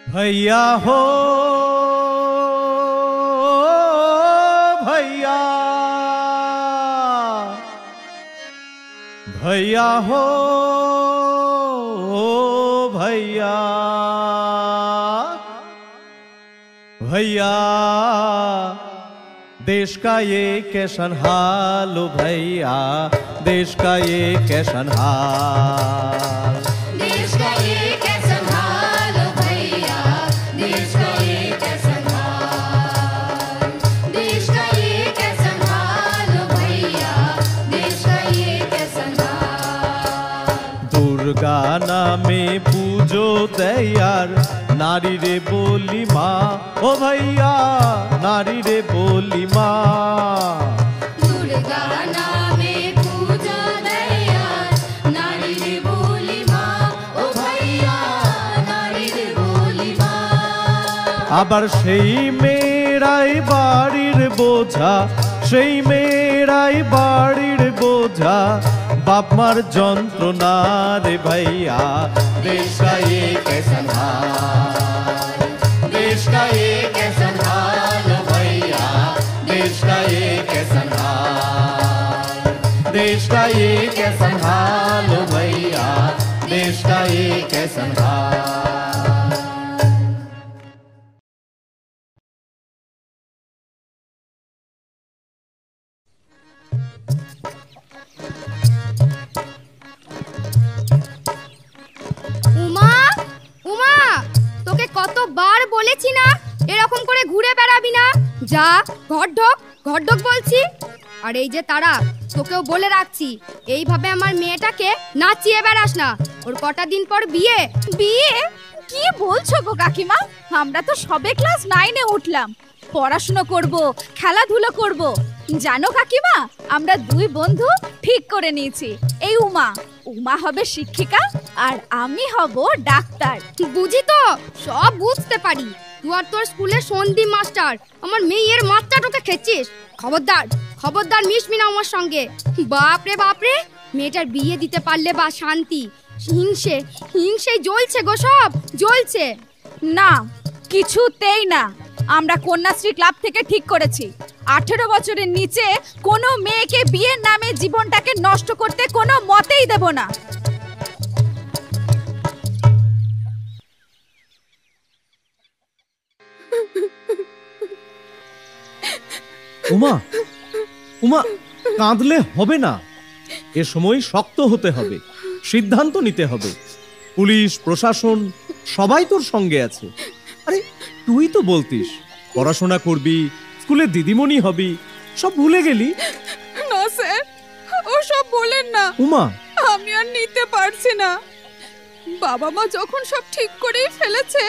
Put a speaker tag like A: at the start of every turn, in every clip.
A: भैया हो भैया, भैया हो भैया, भैया देश का ये कैसन हाल भैया, देश का ये कैसन हाल,
B: देश का ये कैसन हाल भैया, देश का ये कैसन हाल, देश का ये कैसन हाल भैया, देश का ये कैसन हाल।
A: दुर्गा नामे पूजो तैयार, नारी रे बोली माँ ओ भैया, नारी रे बोली माँ।
B: दुर्गा नामे पूजो तैयार, नारी रे बोली माँ ओ भैया, नारी रे बोली माँ।
A: আবার সেই মেয়েরাই বাড়ির বোঝা, সেই মেয়েরাই বাড়ির বোঝা, বাপ মার যন্ত্রণা রে भैया, देश का ये कैसन हाल, देश का ये कैसन हाल भैया, देश का ये कैसन हाल, देश का ये कैसन हाल भैया, देश का ये कैसन हाल।
C: উমা উমা, তোকে কতবার বলেছি না এরকম করে ঘুরে বেড়াবি না, যা ঘর ঢোক বলছি। আর এই যে তারা, তোকেও বলে রাখছি এইভাবে আমার মেয়েটাকে নাচিয়ে বেড়াস না, ওর কটা দিন পর বিয়ে।
D: বিয়ে? কি বলছো গো কাকিমা? আমরা তো সবে ক্লাস 9-এ উঠলাম, পড়াশোনা করব, খেলাধুলো করব। জানো কাকিমা, আমরা দুই বন্ধু ঠিক করে নিয়েছি, এই উমা হবে শিক্ষিকা আর আমি হব ডাক্তার।
C: বুঝি তো, সব বুঝতে পারি। তুই আর তোর স্কুলে সন্দীপ মাস্টার আমার মেয়ের মাত্রাটাকে খেয়েছিস। খবরদার মিশবি না আমার সঙ্গে। বাপরে, মেয়েটার বিয়ে দিতে পারলে বা শান্তি, হিংসে জ্বলছে গো, সব জ্বলছে।
D: না, কিছুতেই না। আমরা কন্যাশ্রী ক্লাব থেকে ঠিক করেছি 18 বছরের নিচে কোনো মেয়েকে বিয়ের নামে জীবনটাকে নষ্ট করতে কোনো মতেই দেব না।
A: উমা উমা, কাঁদলে হবে না, এ সময় শক্ত হতে হবে, সিদ্ধান্ত নিতে হবে। পুলিশ প্রশাসন সবাই তোর সঙ্গে আছে। আরে তুই তো বলতিস পড়াশোনা করবি, স্কুলে দিদিমণি হবি, সব ভুলে গেলি?
D: না স্যার, ও সব বলেন না।
A: উমা,
D: আমি আর নিতে পারছি না। বাবা মা যখন সব ঠিক করেই ফেলেছে,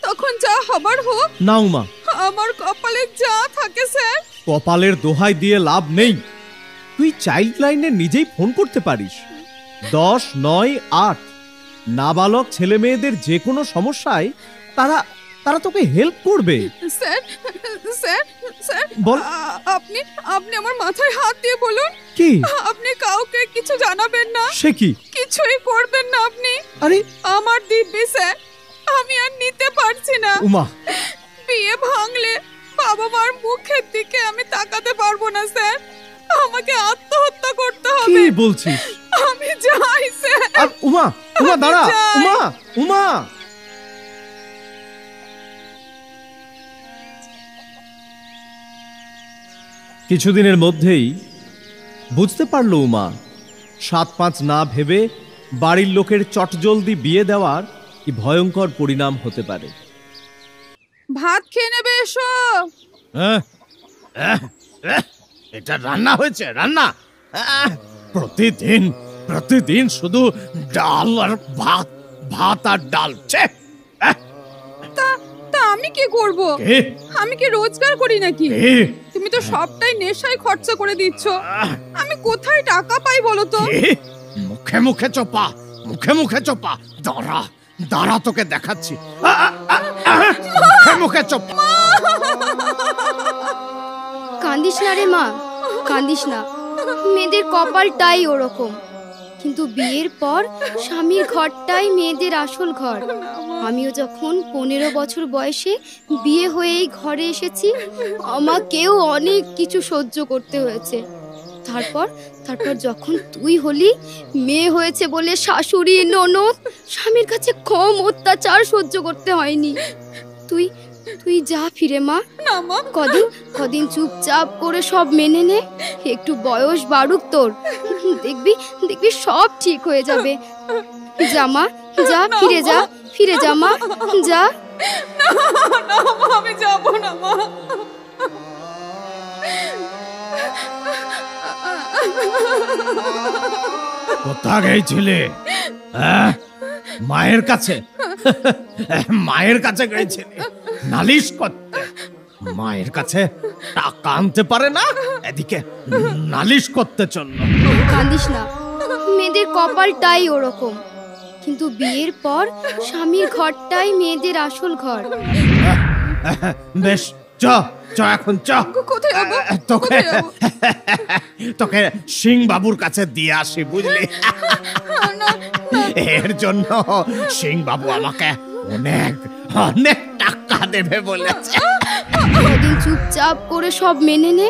D: তখন যা হবার হোক।
A: না উমা,
D: আমার কপালে যা থাকে স্যার।
A: কপালের দোহাই দিয়ে লাভ নেই। তুই চাইল্ড লাইনে নিজেই ফোন করতে পারিস, 10-9-8। নাবালক ছেলে মেয়েদের যে কোনো সমস্যায় তারা তোকে হেল্প করবে।
D: স্যার স্যার স্যার
A: বল।
D: আপনি আমার মাথায় হাত দিয়ে বলুন।
A: কি?
D: আপনি কাউকে কিছু জানাবেন না।
A: সে কি?
D: কিছুই করবেন না আপনি।
A: আরে
D: আমার দিব্যি স্যার, আমি আর নিতে পারছি না।
A: উমা,
D: বিয়ে ভাঙলে বাবা মার মুখের দিকে আমি তাকাতে পারবো না স্যার। আমাকে আত্মহত্যা করতে হবে।
A: কি বলছিস?
D: আমি যাই স্যার।
A: আর উমা দাঁড়া। উমা কিছুদিনের মধ্যেই বুঝতে পারল উমা, 7-5 না ভেবে বাড়ির লোকের চটজলদি বিয়ে দেওয়ার কি ভয়ঙ্কর পরিণাম হতে পারে।
D: ভাত খেয়ে নেবে, এসো।
A: এটা রান্না হয়েছে, রান্না। প্রতিদিন শুধু ডাল আর ভাত আর ডাল।
D: তা আমি কি করব? আমি কি রোজগার করি নাকি? তুমি তো সবটাই নেশায় খরচা করে দিচ্ছ। আমি কোথায় টাকা পাই বলো তো?
A: মুখে চোপা। দাঁড়া তোকে দেখাচ্ছি। মুখে চোপা।
C: কান্দিস না রে মা, কান্দিস না। মেয়েদের কপালটাই ওরকম। কিন্তু বিয়ের পর স্বামীর ঘরটাই মেয়েদের আসল ঘর। আমিও যখন 15 বছর বয়সে বিয়ে হয়ে এই ঘরে এসেছি, আমাকেও অনেক কিছু সহ্য করতে হয়েছে। তারপর যখন তুই হলি, মেয়ে হয়েছে বলে শাশুড়ি ননদ স্বামীর কাছে কম অত্যাচার সহ্য করতে হয়নি। তুই যা ফিরে মা।
D: না মা,
C: কদিন চুপচাপ করে সব মেনে নে, একটু বয়স বাড়ুক তোর, দেখবি সব ঠিক হয়ে যাবে। যা মা, যা, ফিরে যা মা, যা।
D: আমি যাব না মা।
A: কোথা গেছিলে? মায়ের কাছে? মায়ের কাছে গেছিলে নালিশ করতে? মায়ের কাছে টাকা আনতে পারে না, এদিকে নালিশ করতে চলল।
C: কাঁদিস না, মেয়েদের কপালটাই ওরকম। কিন্তু বিয়ের পর স্বামীর ঘরটাই মেয়েদের আসল ঘর।
A: বেশ, চ এখন চ।
D: কোথায় যাবো?
A: তোকে সিং বাবুর কাছে দিয়ে আসি, বুঝলি? এর জন্য সিং বাবু আমাকে অনেক অনেক টাকা দেবে বলেছে।
C: কদিন চুপচাপ করে সব মেনে নে,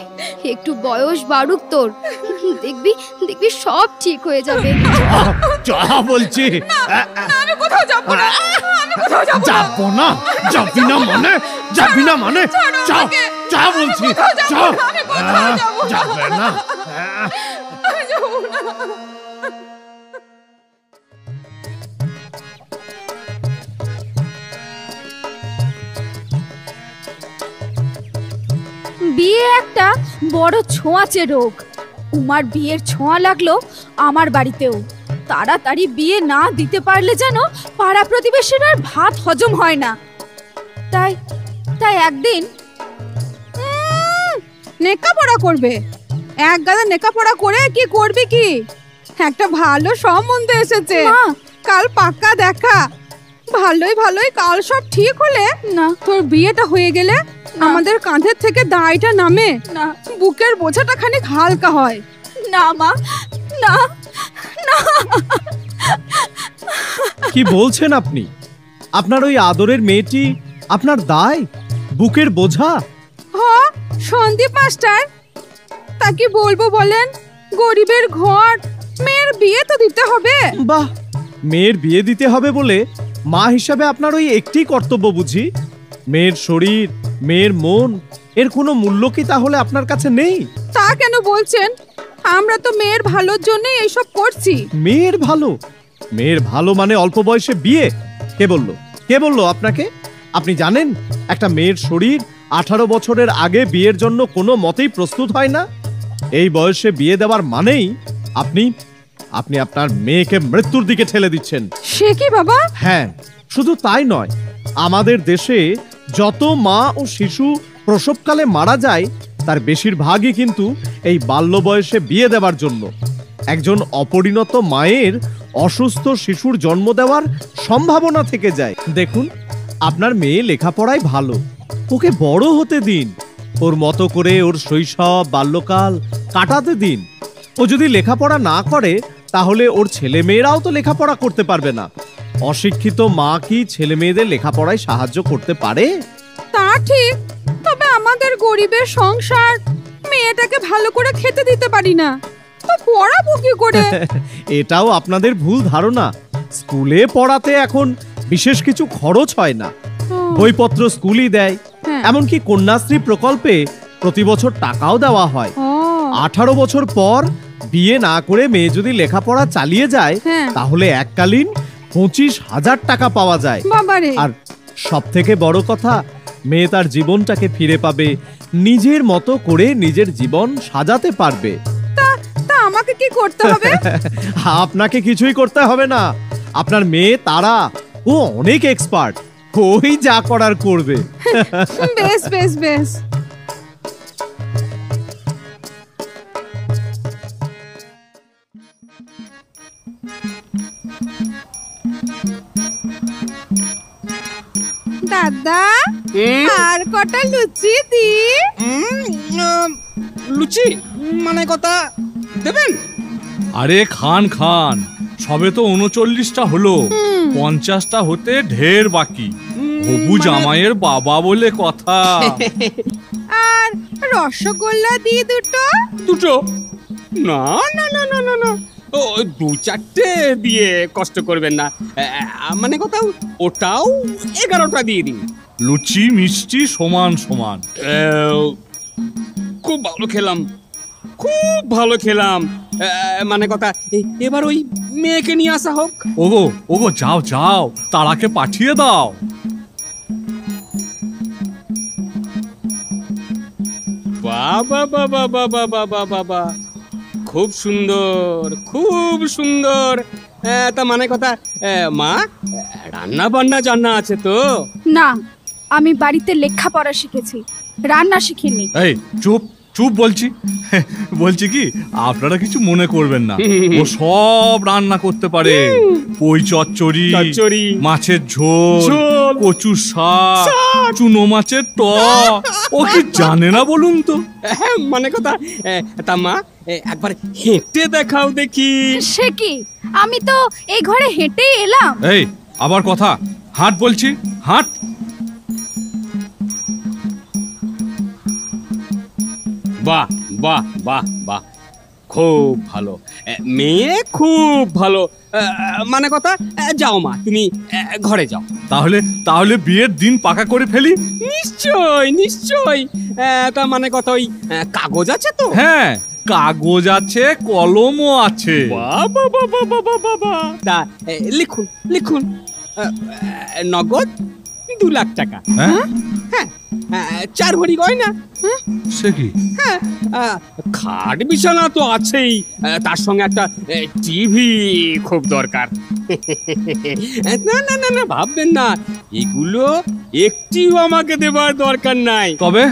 C: একটু বয়স বাড়ুক তোর, দেখবি সব ঠিক হয়ে যাবে।
A: চ বলছি।
D: আমি কোথাও যাব না।
A: যাবো না? যাবি না মানে? চ বলছি, চ। যাবে না?
D: বিয়ে একটা বড় ছোঁয়াচে রোগ। উমার বিয়ের ছোঁয়া লাগলো আমার বাড়িতেও। তাড়াতাড়ি বিয়ে না দিতে পারলে যেন পাড়া প্রতিবেশীর আর ভাত হজম হয় না। তাই একদিন
E: নেকাপড়া করবে। এক গাদা নেকাপড়া করে কি করবি কি? একটা ভালো সম্বন্ধ এসেছে,
D: মা।
E: কাল পাক্কা দেখা। ভালোই কাল সব ঠিক হলে
D: না,
E: তোর বিয়েটা হয়ে গেলে আমাদের কাঁধের থেকে দায়টা নামে,
D: না,
E: বুকের বোঝাটা খানিক হালকা হয়।
D: না মা, না।
A: কি বলছেন আপনি? আপনার ওই আদরের মেয়েটি আপনার দায়, বুকের বোঝা?
E: সন্দীপ মাস্টার, তা কি বলবো বলেন? গরিবের ঘর, মেয়ের বিয়ে তো দিতে হবে।
A: বাহ, মেয়ের বিয়ে দিতে হবে বলে মা হিসাবে আপনার ওই একটি কর্তব্য বুঝি? মেয়ের শরীর, মেয়ের মন, এর কোনো মূল্য কি তাহলে আপনার কাছে নেই?
E: তা কেন বলছেন? আমরা তো মেয়ের ভালোর জন্যই এইসব করছি।
A: মেয়ের ভালো মানে অল্প বয়সে বিয়ে? কে বললো আপনাকে? আপনি জানেন একটা মেয়ের শরীর 18 বছরের আগে বিয়ের জন্য কোনো মতেই প্রস্তুত হয় না। এই বয়সে বিয়ে দেওয়ার মানেই আপনি আপনার মেয়েকে মৃত্যুর দিকে ঠেলে দিচ্ছেন।
E: সে কি বাবা?
A: হ্যাঁ, শুধু তাই নয়, আমাদের দেশে যত মা ও শিশু প্রসবকালে মারা যায় তার বেশিরভাগই কিন্তু এই বাল্য বয়সে বিয়ে দেওয়ার জন্য। একজন অপরিণত মায়ের অসুস্থ শিশুর জন্ম দেওয়ার সম্ভাবনা থেকে যায়। দেখুন, আপনার মেয়ে লেখাপড়ায় ভালো, ওকে বড় হতে দিন, ওর মতো করে ওর শৈশব বাল্যকাল কাটাতে দিন। ও যদি লেখাপড়া না করে তাহলে ওর ছেলে মেয়েরাও তো লেখাপড়া করতে পারবে না। অশিক্ষিত মা কি ছেলে মেয়েদের লেখাপড়ায় সাহায্য করতে পারে?
E: তা ঠিক, তবে আমাদের গরিবের সংসার, মেয়েটাকে ভালো করে খেতে দিতে পারি না, তো পড়াবো কি করে?
A: এটাও আপনাদের ভুল ধারণা। স্কুলে পড়াতে এখন বিশেষ কিছু খরচ হয় না, বইপত্র স্কুলই দেয়। এমনকি কন্যাশ্রী প্রকল্পে প্রতি বছর টাকাও দেওয়া হয়। 18 বছর পর বিয়ে না করে মেয়ে যদি লেখাপড়া চালিয়ে যায় তাহলে এককালীন 25,000 টাকা পাওয়া যায়। আর সব থেকে বড় কথা, মেয়ে তার জীবনটাকে ফিরে পাবে, নিজের মতো করে নিজের জীবন সাজাতে পারবে।
E: তা আমাকে কি করতে হবে?
A: আপনাকে কিছুই করতে হবে না। আপনার মেয়ে তারা, ও অনেক এক্সপার্ট, ওই যা করার করবে।
E: বেশ বেশ বেশ। দাদা, আর কটা লুচি দি।
F: লুচি মানে কথা দেবেন? আরে খান খান, সবে তো 39টা হলো, 50টা হতে ঢের বাকি। হবু জামাইয়ের বাবা বলে কথা।
E: আর রসগোল্লা দিয়ে দুটো।
G: দুটো? না না না না না না, ও 2-4টে দিয়ে কষ্ট করবেন না। মানে কথা, ওটাও 11টা দিয়ে দিন।
F: লুচি মিষ্টি সমান সমান।
G: খুব ভালো খেলাম, খুব ভালো খেলাম। মানে কথা, এবার ওই মেয়েকে নিয়ে আসা হোক।
F: ওগো ওগো, যাও যাও, তারাকে পাঠিয়ে দাও।
G: বাবা বাবা বাবা বাবা বাবা, খুব সুন্দর, খুব সুন্দর। তা মানে কথা, মা রান্না বান্না জানা আছে তো?
D: না, আমি বাড়িতে লেখাপড়া শিখেছি, রান্না শিখিনি।
F: এই চুপ চুপ বলছি। বলছি কি, আপনারা কিছু মনে করবেন না, ও সব রান্না করতে পারে। পই চচ্চড়ি, মাছের ঝোল, কচুর শাক, চুনো মাছের টক, ও কি জানে না বলুন তো?
G: মানে কথা, তা মা একবার হেঁটে দেখাও দেখি।
D: সে কি, আমি তো এই ঘরে হেঁটেই এলাম।
F: এই আবার কথা, হাঁট বলছি, হাঁট।
G: বাহ বাহ বাহ বাহ, খুব ভালো মেয়ে, খুব ভালো। মানে কথা, যাও মা, তুমি ঘরে যাও।
F: তাহলে তাহলে বিয়ের দিন পাকা করে ফেলি।
G: নিশ্চয় নিশ্চয়। তা মানে কথা, ওই কাগজ আছে তো?
F: হ্যাঁ, কাগজ আছে, কলমও আছে।
G: বাবা বাবা বাবা বাবা, তা লিখুন লিখুন। নগদ 2 লাখ টাকা।
F: হ্যাঁ,
G: 4 ভরি গয়না।
F: সে কি?
G: খাট বিছানা তো আছেই, তার সঙ্গে একটা টিভি খুব দরকার। না না না না, ভাববেন না, এগুলো একটিও আমাকে দেবার দরকার নাই।
F: তবে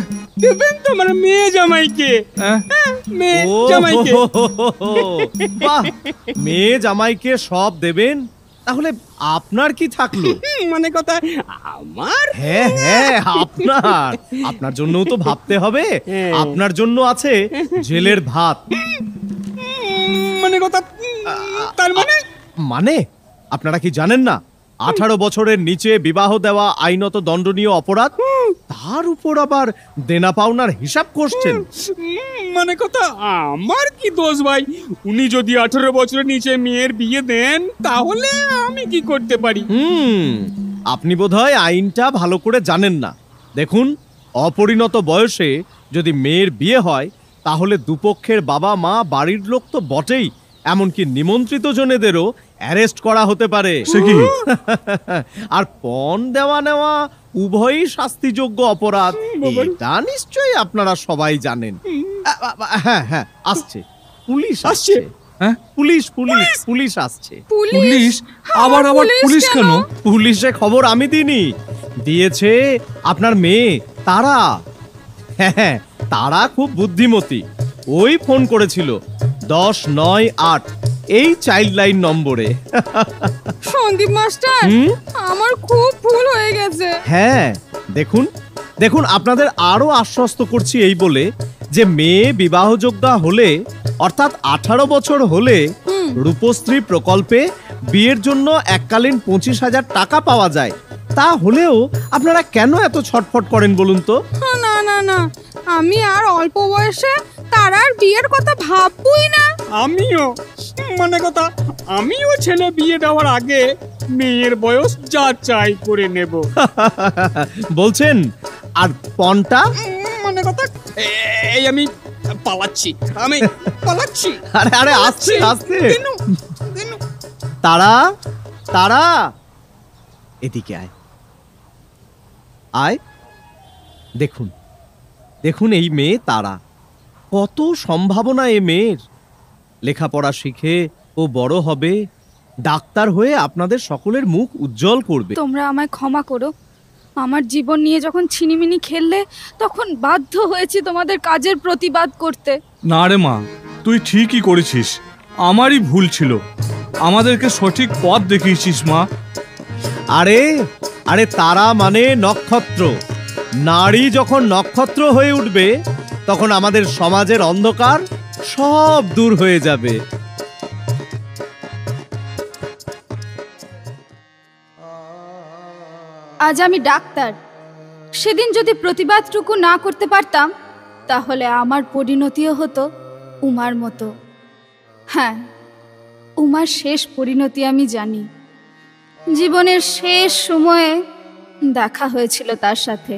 G: দেবেন তো আমার মেয়ে জামাইকে। মেয়ে জামাইকে।
A: বাহ, মেয়ে জামাইকে সব দেবেন, তাহলে আপনার কি থাকলো?
G: মানে কথা, আমার?
A: হ্যাঁ হ্যাঁ, আপনার জন্যও তো ভাবতে হবে। আপনার জন্য আছে জেলের ভাত।
G: মানে কথা, তার
A: মানে আপনারা কি জানেন না, 18 বছরের নিচে বিবাহ দেওয়া আইনত দণ্ডনীয় অপরাধ, তার উপর আবার দেনা পাওনার হিসাব করছেন।
G: মানে কথা, আমার কি দোষ ভাই? উনি যদি 18 বছরের নিচে মেয়ের বিয়ে দেন, তাহলে আমি কি করতে পারি?
A: আপনি বোধহয় আইনটা ভালো করে জানেন না। দেখুন, অপরিণত বয়সে যদি মেয়ের বিয়ে হয়, তাহলে দুপক্ষের বাবা মা, বাড়ির লোক তো বটেই, এমনকি নিমন্ত্রিত জনেদেরও অ্যারেস্ট করা হতে পারে।
F: সে কি?
A: আর পণ দেওয়া নেওয়া উভয়ই শাস্তিযোগ্য অপরাধ, এটা নিশ্চয়ই আপনারা সবাই জানেন। হ্যাঁ হ্যাঁ, আসছে পুলিশ, আসছে।
F: হ্যাঁ,
A: পুলিশ পুলিশ পুলিশ আসছে।
F: পুলিশ? আবার আবার পুলিশ কেন?
A: পুলিশে খবর আমি দিইনি, দিয়েছে আপনার মেয়ে তারা। হ্যাঁ, তারা খুব বুদ্ধিমতী, ওই ফোন করেছিল 1098 এই চাইল্ড লাইন নম্বরে।
E: সন্দীপ মাস্টার, আমার খুব ভুল হয়ে গেছে।
A: হ্যাঁ, দেখুন দেখুন, আপনাদের আরো আশ্বস্ত করছি এই বলে যে মেয়ে বিবাহযোগ্যা হলে, অর্থাৎ 18 বছর হলে, রূপশ্রী প্রকল্পে বিয়ের জন্য এককালীন 25,000 টাকা পাওয়া যায়। তা হলেও আপনারা কেন এত ছটফট করেন বলুন তো?
E: না না না, আমি আর অল্প বয়সে তারার বিয়ের কথা ভাববই না।
G: আমিও, মানে কথা, আমিও ছেলে বিয়ে দেওয়ার আগে মেয়ের বয়স যাচাই করে নেব।
A: বলছেন, আর পণটা?
G: মানে কথা, এই আমি পালাচ্ছি, আমি পালাচ্ছি।
A: আরে আরে, আসছে আসছে। তারা তারা, এদিকে আয় আয়। দেখুন দেখুন, এই মেয়ে তারা, কত সম্ভাবনা এ মেয়ের। লেখাপড়া শিখে ও বড় হবে, ডাক্তার হয়ে আপনাদের সকলের মুখ উজ্জ্বল করবে।
D: তোমরা আমায় ক্ষমা করো, আমার জীবন নিয়ে যখন ছিনিমিনি খেললে, তখন বাধ্য হয়েছি তোমাদের কাজের প্রতিবাদ করতে।
F: না রে মা, তুই ঠিকই করেছিস, আমারই ভুল ছিল, আমাদেরকে সঠিক পথ দেখিয়েছিস মা।
A: আরে আরে, তারা মানে নক্ষত্র। নারী যখন নক্ষত্র হয়ে উঠবে, তখন আমাদের সমাজের অন্ধকার সব দূর হয়ে যাবে।
D: আজ আমি ডাক্তার। সেদিন যদি প্রতিবাদটুকু না করতে পারতাম তাহলে আমার পরিণতিও হতো উমার মতো। হ্যাঁ, উমার শেষ পরিণতি আমি জানি। জীবনের শেষ সময়ে দেখা হয়েছিল তার সাথে।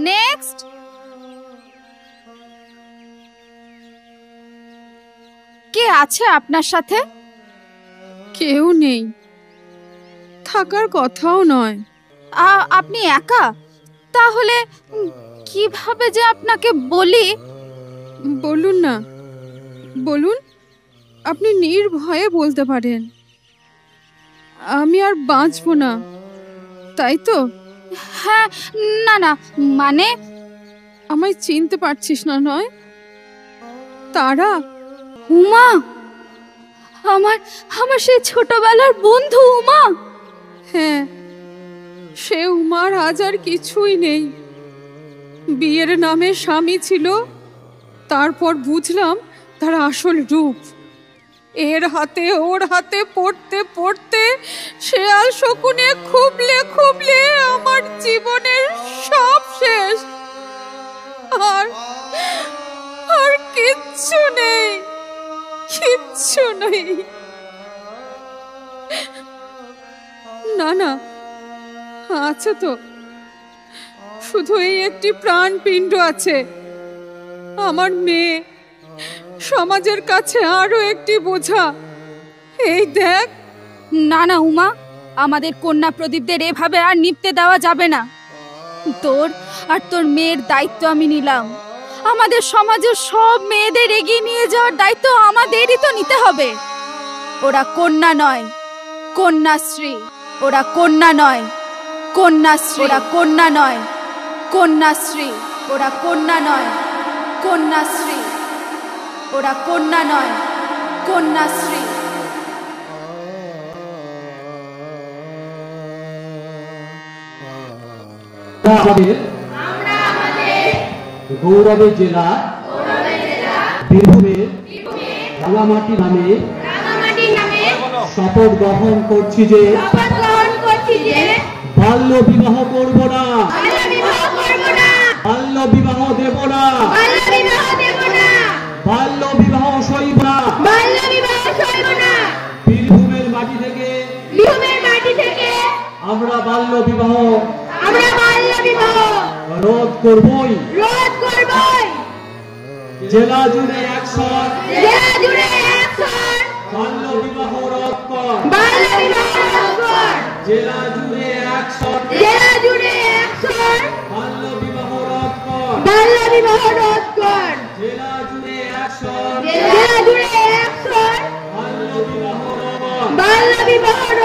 D: নেক্সট। কে আছে আপনার সাথে?
E: কেউ নেই, থাকার কথাও নয়।
D: আপনি একা? তাহলে কিভাবে যে আপনাকে বলি।
E: বলুন না, বলুন, আপনি নির্ভয়ে বলতে পারেন। আমি আর বাঁচবো না, তাই তো?
D: হ্যাঁ, না না, মানে
E: আমায় চিনতে পারছিস না নয়? তারা
D: উমা, আমার আমার সেই ছোটবেলার বন্ধু উমা।
E: হ্যাঁ, সে উমার আজ আর কিছুই নেই। বিয়ের নামে স্বামী ছিল, তারপর বুঝলাম তার আসল রূপ। এর হাতে ওর হাতে পড়তে পড়তে শেয়াল শকুনে খুবলে খুবলে আমার জীবনের সব শেষ। আর আর কিচ্ছু নেই, কিচ্ছু নেই। না না, আছে তো, শুধু এই একটি প্রাণপিণ্ড আছে, আমার মেয়ে। সমাজের কাছে আরো একটি বোঝা। এই দেখ।
D: না না উমা, আমাদের কন্যা প্রদীপদের এভাবে আর নিভতে দেওয়া যাবে না। তোর আর তোর মেয়ের দায়িত্ব আমি নিলাম। আমাদের সমাজের সব মেয়েদের এগিয়ে নিয়ে যাওয়ার দায়িত্ব আমাদেরই তো নিতে হবে। ওরা কন্যা নয়, কন্যাশ্রী। ওরা কন্যা নয়, কন্যাশ্রী। ওরা কন্যা নয়, কন্যাশ্রী। ওরা কন্যা নয়, কন্যাশ্রী। ওরা কন্যা নয়, কন্যাশ্রী।
H: গৌরবের জেলা বীরভূমের রাঙামাটি নামে শপথ গ্রহণ করছি যে বাল্য বিবাহ করব না, বাল্য বিবাহ দেব না, বাল্য বিবাহ সইব না। বীরভূমের মাটি থেকে আমরা বাল্য বিবাহ রোধ করবই। জেলা জুড়ে অ্যাকশন, বাল্য বিবাহ রোধ কর। জেলা জুড়ে অ্যাকশন, বাল্য বিবাহ রোধ কর। জেলা জুড়ে অ্যাকশন, বাল্য বিবাহ রোধ।